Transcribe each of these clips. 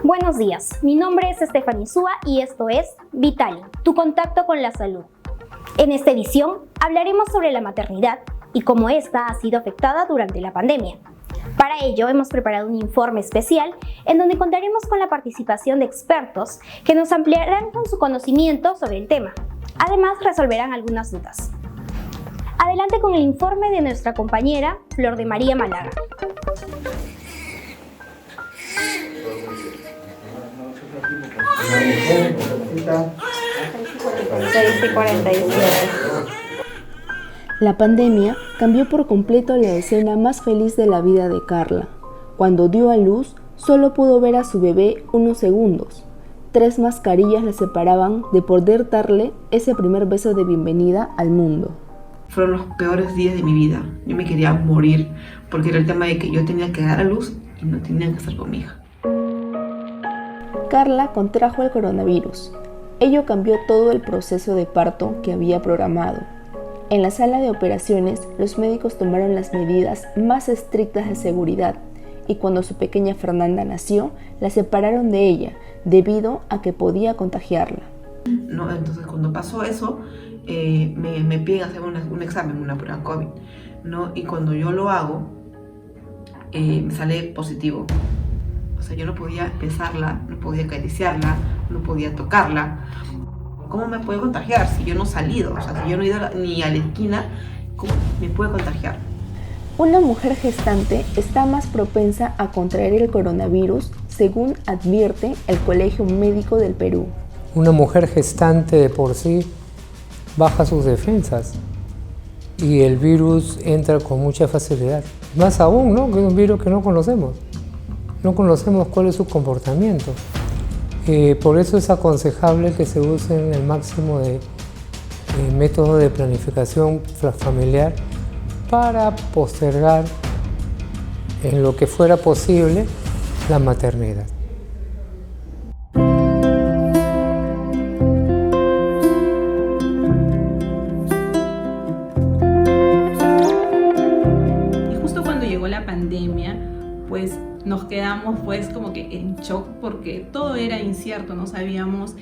Buenos días, mi nombre es Stephanie Súa y esto es Vitali, tu contacto con la salud. En esta edición hablaremos sobre la maternidad y cómo esta ha sido afectada durante la pandemia. Para ello hemos preparado un informe especial en donde contaremos con la participación de expertos que nos ampliarán con su conocimiento sobre el tema. Además resolverán algunas dudas. Adelante con el informe de nuestra compañera Flor de María Málaga. La pandemia cambió por completo la escena más feliz de la vida de Carla. Cuando dio a luz, solo pudo ver a su bebé unos segundos. 3 mascarillas le separaban de poder darle ese primer beso de bienvenida al mundo. Fueron los peores días de mi vida. Yo me quería morir porque era el tema de que yo tenía que dar a luz y no tenía que estar con mi hija. Carla contrajo el coronavirus. Ello cambió todo el proceso de parto que había programado. En la sala de operaciones, los médicos tomaron las medidas más estrictas de seguridad y cuando su pequeña Fernanda nació, la separaron de ella debido a que podía contagiarla. No, entonces cuando pasó eso, me piden hacer un examen, una prueba COVID, ¿no? Y cuando yo lo hago, me sale positivo. O sea, yo no podía besarla, no podía acariciarla, no podía tocarla. ¿Cómo me puede contagiar si yo no he salido? O sea, si yo no he ido ni a la esquina, ¿cómo me puede contagiar? Una mujer gestante está más propensa a contraer el coronavirus, según advierte el Colegio Médico del Perú. Una mujer gestante de por sí baja sus defensas y el virus entra con mucha facilidad. Más aún, ¿no? Que es un virus que no conocemos. No conocemos cuál es su comportamiento. Por eso es aconsejable que se usen el máximo de métodos de planificación familiar para postergar en lo que fuera posible la maternidad. Y justo cuando llegó la pandemia, pues nos quedamos pues como que en shock porque todo era incierto, no sabíamos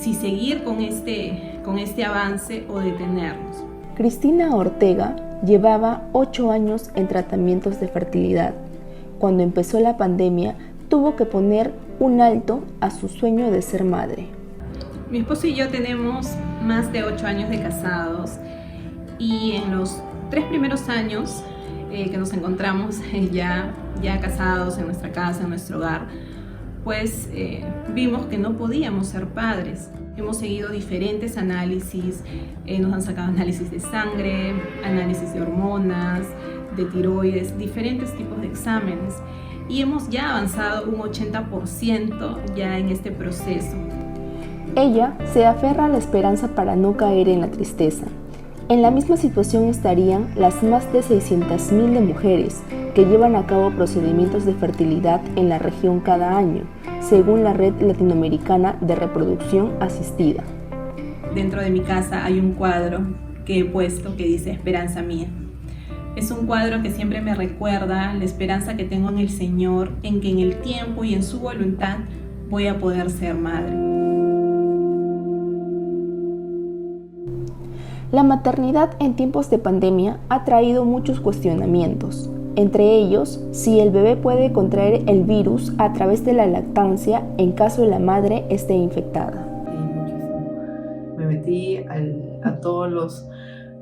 si seguir con este avance o detenernos. Cristina Ortega llevaba 8 años en tratamientos de fertilidad. Cuando empezó la pandemia, tuvo que poner un alto a su sueño de ser madre. Mi esposo y yo tenemos más de 8 años de casados y en los 3 primeros años que nos encontramos ya casados en nuestra casa, en nuestro hogar, pues vimos que no podíamos ser padres. Hemos seguido diferentes análisis, nos han sacado análisis de sangre, análisis de hormonas, de tiroides, diferentes tipos de exámenes y hemos ya avanzado un 80% ya en este proceso. Ella se aferra a la esperanza para no caer en la tristeza. En la misma situación estarían las más de 600.000 de mujeres que llevan a cabo procedimientos de fertilidad en la región cada año, según la Red Latinoamericana de Reproducción Asistida. Dentro de mi casa hay un cuadro que he puesto que dice Esperanza Mía. Es un cuadro que siempre me recuerda la esperanza que tengo en el Señor, en que en el tiempo y en su voluntad voy a poder ser madre. La maternidad en tiempos de pandemia ha traído muchos cuestionamientos, entre ellos si el bebé puede contraer el virus a través de la lactancia en caso la madre esté infectada. Muchísimo. Me metí a todas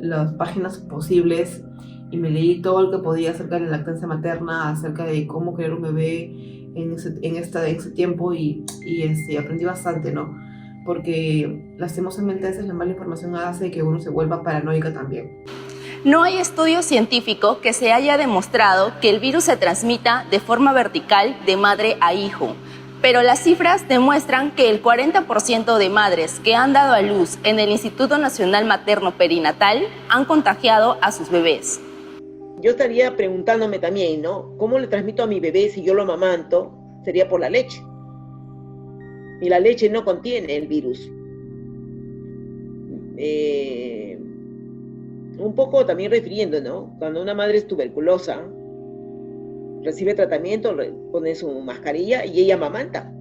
las páginas posibles y me leí todo lo que podía acerca de la lactancia materna, acerca de cómo crear un bebé en ese tiempo y aprendí bastante, ¿no? Porque lastimosamente a veces la mala información hace que uno se vuelva paranoica también. No hay estudio científico que se haya demostrado que el virus se transmita de forma vertical de madre a hijo, pero las cifras demuestran que el 40% de madres que han dado a luz en el Instituto Nacional Materno Perinatal han contagiado a sus bebés. Yo estaría preguntándome también, ¿no? ¿Cómo le transmito a mi bebé si yo lo amamanto? Sería por la leche. Y la leche no contiene el virus. Un poco también refiriendo, ¿no? Cuando una madre es tuberculosa, recibe tratamiento, pone su mascarilla y ella amamanta.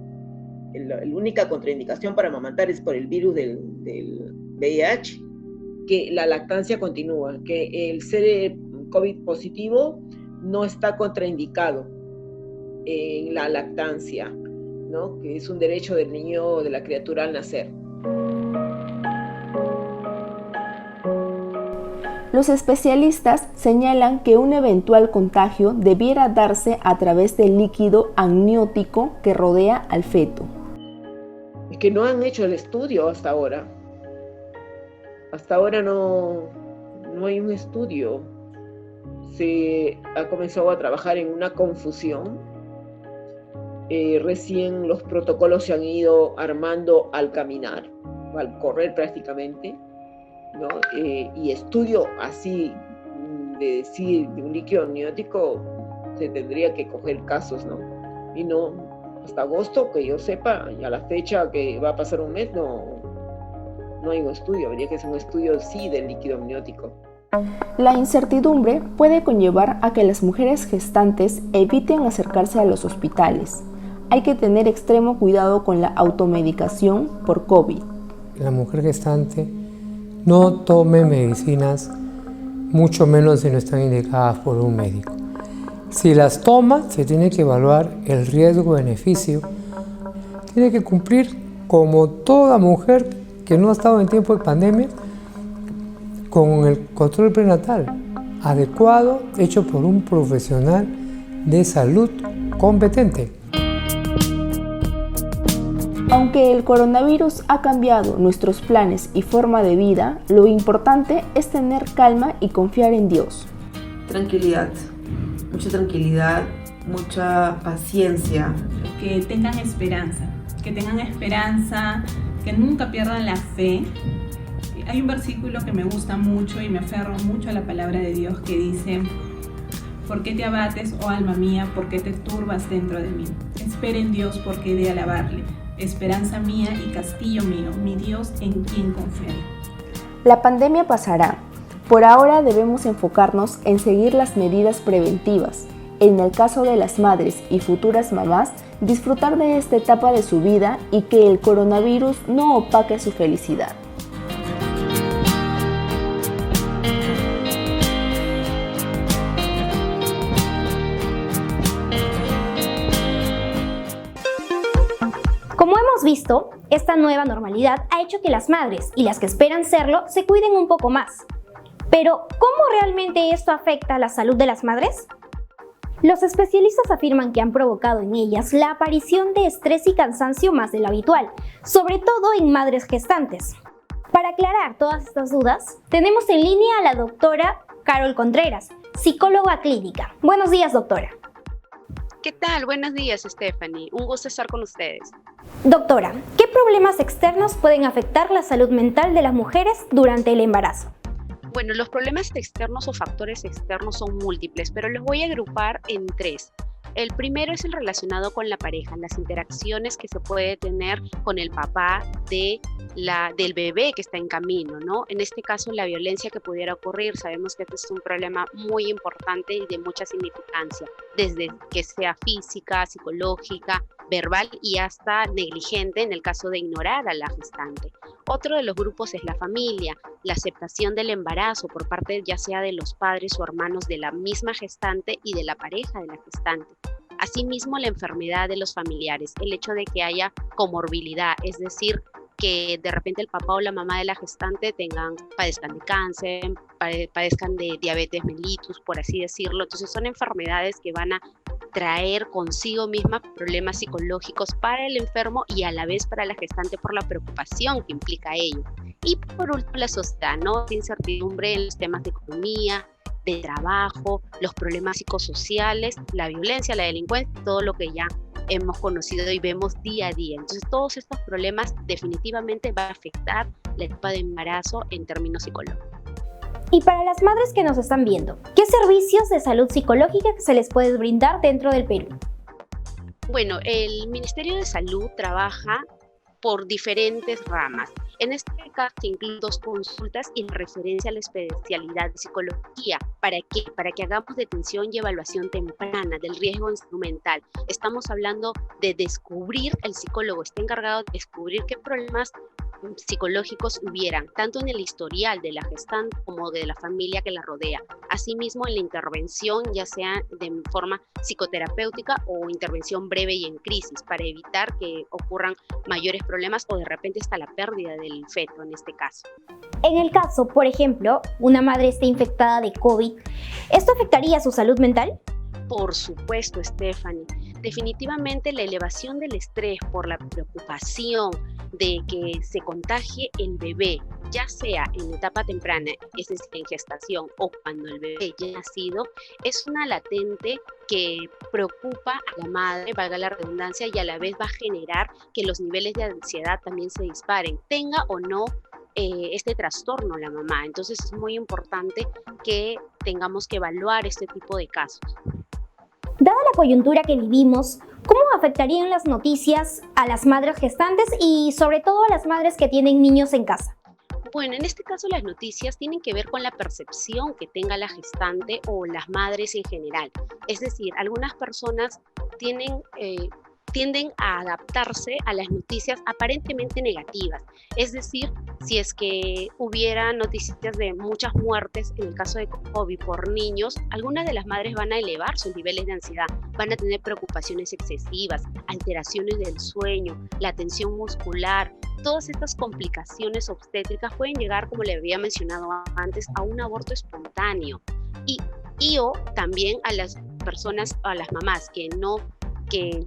la única contraindicación para amamantar es por el virus del VIH, que la lactancia continúa, que el ser COVID positivo no está contraindicado en la lactancia, ¿no? Que es un derecho del niño o de la criatura al nacer. Los especialistas señalan que un eventual contagio debiera darse a través del líquido amniótico que rodea al feto. Es que no han hecho el estudio hasta ahora. Hasta ahora no hay un estudio. Se ha comenzado a trabajar en una confusión. Recién los protocolos se han ido armando al caminar, al correr prácticamente, ¿no? Y estudio así de decir de un líquido amniótico se tendría que coger casos, ¿no? Y no, hasta agosto, que yo sepa, y a la fecha que va a pasar un mes, no hay un estudio. Habría que hacer un estudio sí del líquido amniótico. La incertidumbre puede conllevar a que las mujeres gestantes eviten acercarse a los hospitales. Hay que tener extremo cuidado con la automedicación por COVID. La mujer gestante no tome medicinas, mucho menos si no están indicadas por un médico. Si las toma, se tiene que evaluar el riesgo-beneficio. Tiene que cumplir, como toda mujer que no ha estado en tiempo de pandemia, con el control prenatal adecuado, hecho por un profesional de salud competente. Aunque el coronavirus ha cambiado nuestros planes y forma de vida, lo importante es tener calma y confiar en Dios. Tranquilidad, mucha paciencia. Que tengan esperanza, que nunca pierdan la fe. Hay un versículo que me gusta mucho y me aferro mucho a la palabra de Dios que dice: ¿por qué te abates, oh alma mía? ¿Por qué te turbas dentro de mí? Espera en Dios porque he de alabarle. Esperanza mía y castillo mío, mi Dios en quien confiar. La pandemia pasará. Por ahora debemos enfocarnos en seguir las medidas preventivas. En el caso de las madres y futuras mamás, disfrutar de esta etapa de su vida y que el coronavirus no opaque su felicidad. Como hemos visto, esta nueva normalidad ha hecho que las madres y las que esperan serlo se cuiden un poco más. Pero, ¿cómo realmente esto afecta a la salud de las madres? Los especialistas afirman que han provocado en ellas la aparición de estrés y cansancio más de lo habitual, sobre todo en madres gestantes. Para aclarar todas estas dudas, tenemos en línea a la doctora Carol Contreras, psicóloga clínica. Buenos días, doctora. ¿Qué tal? Buenos días, Stephanie. Un gusto estar con ustedes. Doctora, ¿qué problemas externos pueden afectar la salud mental de las mujeres durante el embarazo? Bueno, los problemas externos o factores externos son múltiples, pero los voy a agrupar en tres. El primero es el relacionado con la pareja, las interacciones que se puede tener con el papá del bebé que está en camino, ¿no? En este caso, la violencia que pudiera ocurrir. Sabemos que este es un problema muy importante y de mucha significancia, desde que sea física, psicológica, verbal y hasta negligente en el caso de ignorar a la gestante. Otro de los grupos es la familia, la aceptación del embarazo por parte ya sea de los padres o hermanos de la misma gestante y de la pareja de la gestante. Asimismo, la enfermedad de los familiares, el hecho de que haya comorbilidad, es decir, que de repente el papá o la mamá de la gestante padezcan de cáncer, padezcan de diabetes mellitus, por así decirlo. Entonces son enfermedades que van a traer consigo mismas problemas psicológicos para el enfermo y a la vez para la gestante por la preocupación que implica ello. Y por último, la sociedad, ¿no? Incertidumbre en los temas de economía, de trabajo, los problemas psicosociales, la violencia, la delincuencia, todo lo que ya hemos conocido y vemos día a día. Entonces, todos estos problemas definitivamente van a afectar la etapa de embarazo en términos psicológicos. Y para las madres que nos están viendo, ¿qué servicios de salud psicológica se les puede brindar dentro del Perú? Bueno, el Ministerio de Salud trabaja por diferentes ramas. En este caso incluyen 2 consultas y referencia a la especialidad de psicología. ¿Para qué? Para que hagamos detención y evaluación temprana del riesgo en salud mental. Estamos hablando de descubrir, el psicólogo está encargado de descubrir qué problemas psicológicos hubieran, tanto en el historial de la gestante como de la familia que la rodea. Asimismo, en la intervención, ya sea de forma psicoterapéutica o intervención breve y en crisis, para evitar que ocurran mayores problemas o de repente hasta la pérdida del feto en este caso. En el caso, por ejemplo, una madre esté infectada de COVID, ¿esto afectaría su salud mental? Por supuesto, Stephanie. Definitivamente la elevación del estrés por la preocupación de que se contagie el bebé, ya sea en etapa temprana, es decir, en gestación o cuando el bebé ya ha nacido, es una latente que preocupa a la madre, valga la redundancia, y a la vez va a generar que los niveles de ansiedad también se disparen, tenga o no este trastorno la mamá. Entonces es muy importante que tengamos que evaluar este tipo de casos. Dada la coyuntura que vivimos, ¿cómo afectarían las noticias a las madres gestantes y sobre todo a las madres que tienen niños en casa? Bueno, en este caso las noticias tienen que ver con la percepción que tenga la gestante o las madres en general. Es decir, algunas personas tienden a adaptarse a las noticias aparentemente negativas. Es decir, si es que hubiera noticias de muchas muertes en el caso de COVID por niños, algunas de las madres van a elevar sus niveles de ansiedad, van a tener preocupaciones excesivas, alteraciones del sueño, la tensión muscular. Todas estas complicaciones obstétricas pueden llegar, como le había mencionado antes, a un aborto espontáneo. Y o también a las personas, a las mamás que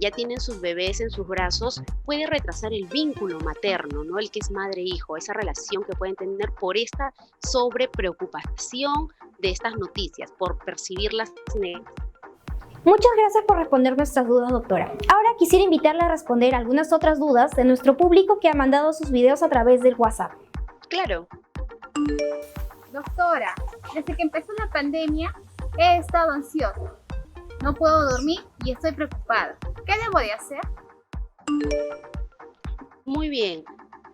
ya tienen sus bebés en sus brazos, puede retrasar el vínculo materno, ¿no? El que es madre-hijo, esa relación que pueden tener por esta sobrepreocupación de estas noticias, por percibirlas negativas. Muchas gracias por responder nuestras dudas, doctora. Ahora quisiera invitarla a responder algunas otras dudas de nuestro público que ha mandado sus videos a través del WhatsApp. Claro. Doctora, desde que empezó la pandemia he estado ansiosa. No puedo dormir y estoy preocupada. ¿Qué debo de hacer? Muy bien.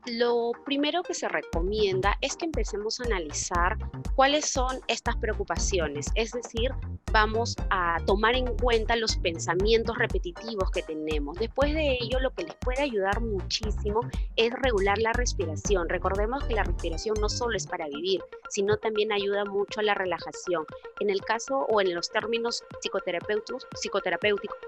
Lo primero que se recomienda es que empecemos a analizar cuáles son estas preocupaciones. Es decir, vamos a tomar en cuenta los pensamientos repetitivos que tenemos. Después de ello, lo que les puede ayudar muchísimo es regular la respiración. Recordemos que la respiración no solo es para vivir, sino también ayuda mucho a la relajación. En el caso o en los términos psicoterapéuticos,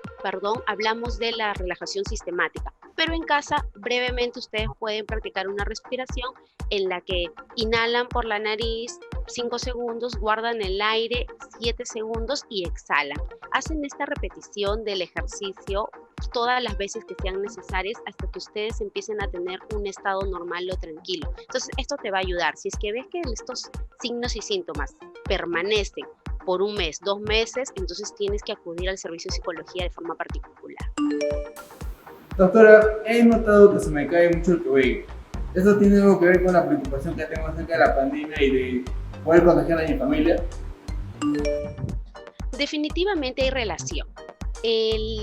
hablamos de la relajación sistemática. Pero en casa, brevemente, ustedes pueden practicar una respiración en la que inhalan por la nariz 5 segundos, guardan el aire 7 segundos y exhalan. Hacen esta repetición del ejercicio todas las veces que sean necesarias hasta que ustedes empiecen a tener un estado normal o tranquilo. Entonces, esto te va a ayudar. Si es que ves que estos signos y síntomas permanecen por 1 mes, 2 meses, entonces tienes que acudir al servicio de psicología de forma particular. Doctora, he notado que se me cae mucho el cabello. ¿Esto tiene algo que ver con la preocupación que tengo acerca de la pandemia y de poder contagiar a mi familia? Definitivamente hay relación.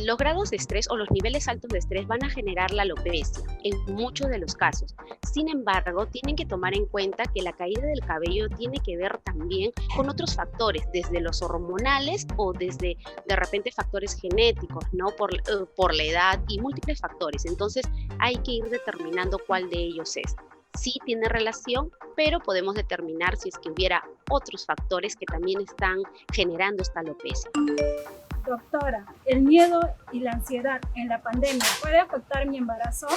Los grados de estrés o los niveles altos de estrés van a generar la alopecia en muchos de los casos. Sin embargo, tienen que tomar en cuenta que la caída del cabello tiene que ver también con otros factores, desde los hormonales o desde de repente factores genéticos, ¿no? Por la edad y múltiples factores. Entonces hay que ir determinando cuál de ellos es. Sí tiene relación, pero podemos determinar si es que hubiera otros factores que también están generando esta alopecia. Doctora, ¿el miedo y la ansiedad en la pandemia puede afectar mi embarazo?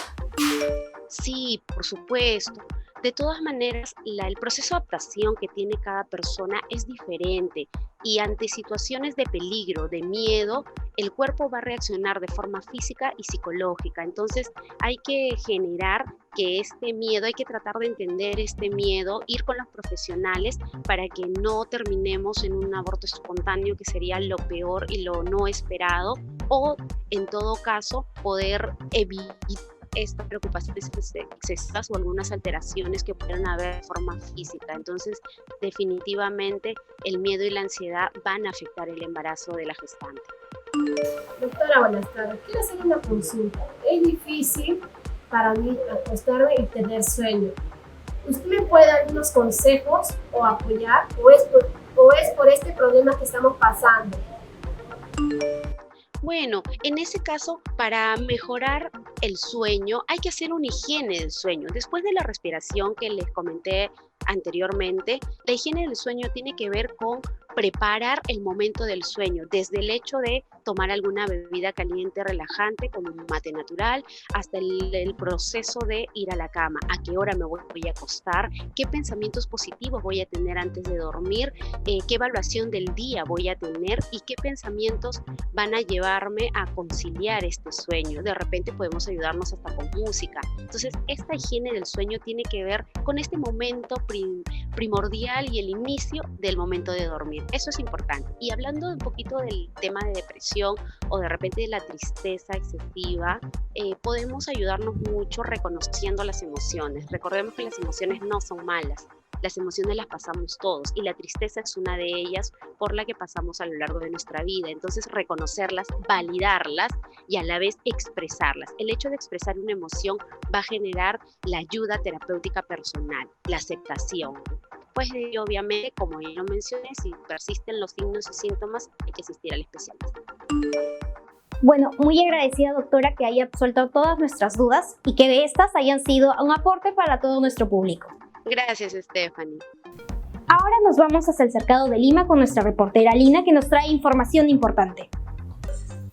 Sí, por supuesto. De todas maneras, el proceso de adaptación que tiene cada persona es diferente y ante situaciones de peligro, de miedo, el cuerpo va a reaccionar de forma física y psicológica. Entonces hay que generar que este miedo, hay que tratar de entender este miedo, ir con los profesionales para que no terminemos en un aborto espontáneo que sería lo peor y lo no esperado, o en todo caso poder evitar estas preocupaciones excesivas o algunas alteraciones que puedan haber de forma física. Entonces, definitivamente, el miedo y la ansiedad van a afectar el embarazo de la gestante. Doctora, buenas tardes. Quiero hacer una consulta. Es difícil para mí acostarme y tener sueño. ¿Usted me puede dar unos consejos o apoyar o es por este problema que estamos pasando? Bueno, en ese caso, para mejorar el sueño, hay que hacer una higiene del sueño. Después de la respiración que les comenté anteriormente, la higiene del sueño tiene que ver con preparar el momento del sueño, desde el hecho de tomar alguna bebida caliente relajante como un mate natural, hasta el proceso de ir a la cama, a qué hora me voy a acostar, qué pensamientos positivos voy a tener antes de dormir, qué evaluación del día voy a tener y qué pensamientos van a llevarme a conciliar este sueño. De repente podemos ayudarnos hasta con música. Entonces, esta higiene del sueño tiene que ver con este momento primordial y el inicio del momento de dormir. Eso es importante. Y hablando un poquito del tema de depresión o de repente de la tristeza excesiva, podemos ayudarnos mucho reconociendo las emociones. Recordemos que las emociones no son malas. Las emociones las pasamos todos y la tristeza es una de ellas por la que pasamos a lo largo de nuestra vida. Entonces, reconocerlas, validarlas y a la vez expresarlas. El hecho de expresar una emoción va a generar la ayuda terapéutica personal, la aceptación. Pues obviamente, como ya lo mencioné, si persisten los signos y síntomas, hay que asistir al especialista. Bueno, muy agradecida, doctora, que haya absuelto todas nuestras dudas y que de estas hayan sido un aporte para todo nuestro público. Gracias, Stephanie. Ahora nos vamos hacia el Cercado de Lima con nuestra reportera Lina, que nos trae información importante.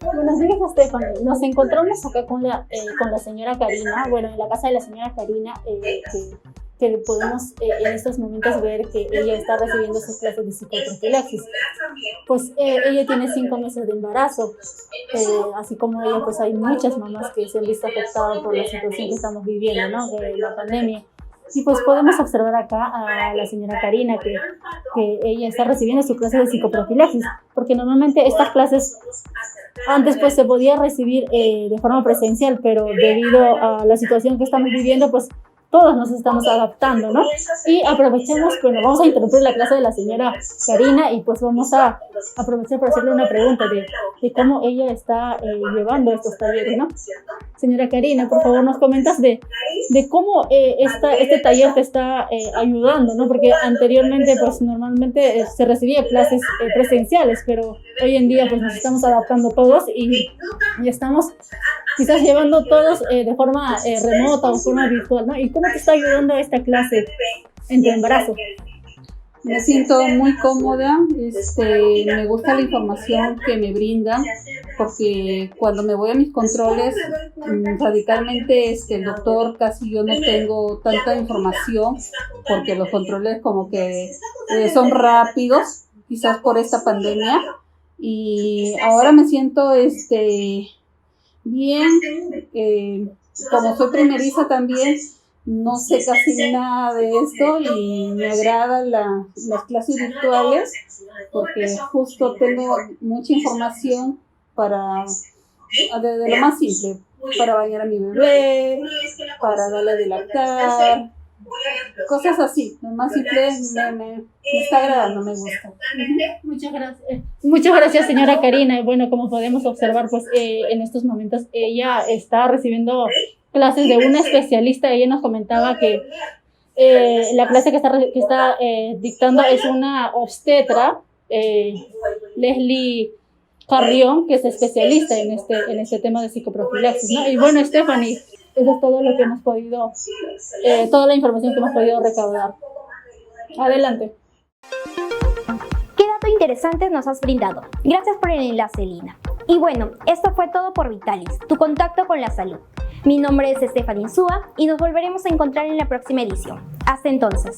Buenos días, Stephanie. Nos encontramos acá con la señora Karina, bueno, en la casa de la señora Karina, que podemos en estos momentos ver que ella está recibiendo sus clases de psicoprofilaxis. Pues ella tiene 5 meses de embarazo, así como ella, pues hay muchas mamás que se han visto afectadas por la situación que estamos viviendo, ¿no? De la pandemia. Y pues podemos observar acá a la señora Karina que ella está recibiendo su clase de psicoprofilaxis, porque normalmente estas clases antes pues se podía recibir de forma presencial, pero debido a la situación que estamos viviendo, pues todos nos estamos adaptando, ¿no? Y aprovechamos, bueno, vamos a interrumpir la clase de la señora Karina y pues vamos a aprovechar para hacerle una pregunta de cómo ella está llevando estos talleres, ¿no? Señora Karina, por favor, nos comentas de cómo este taller te está ayudando, ¿no? Porque anteriormente, pues normalmente se recibía clases presenciales, pero hoy en día pues nos estamos adaptando todos y estamos quizás llevando todos de forma remota o forma virtual, ¿no? ¿Y cómo te está ayudando esta clase en tu embarazo? Me siento muy cómoda, me gusta la información que me brindan, porque cuando me voy a mis controles, radicalmente el doctor casi yo no tengo tanta información, porque los controles como que son rápidos, quizás por esta pandemia, y ahora me siento bien, como soy primeriza también, no sé casi nada de esto y me agradan las clases virtuales porque justo tengo mucha información de lo más simple, para bañar a mi bebé, para darle de lactar, cosas así, lo más simple me está agradando, me gusta. Muchas gracias, señora Karina. Bueno, como podemos observar, pues en estos momentos ella está recibiendo clases de una especialista. Ella nos comentaba que la clase que está dictando es una obstetra, Leslie Carrión, que es especialista en este tema de psicoprofilaxis, ¿no? Y bueno, Stephanie, eso es todo lo que hemos podido, toda la información que hemos podido recaudar. Adelante. ¿Qué dato interesante nos has brindado? Gracias por el enlace, Lina. Y bueno, esto fue todo por Vitalis, tu contacto con la salud. Mi nombre es Stephanie Insúa y nos volveremos a encontrar en la próxima edición. Hasta entonces.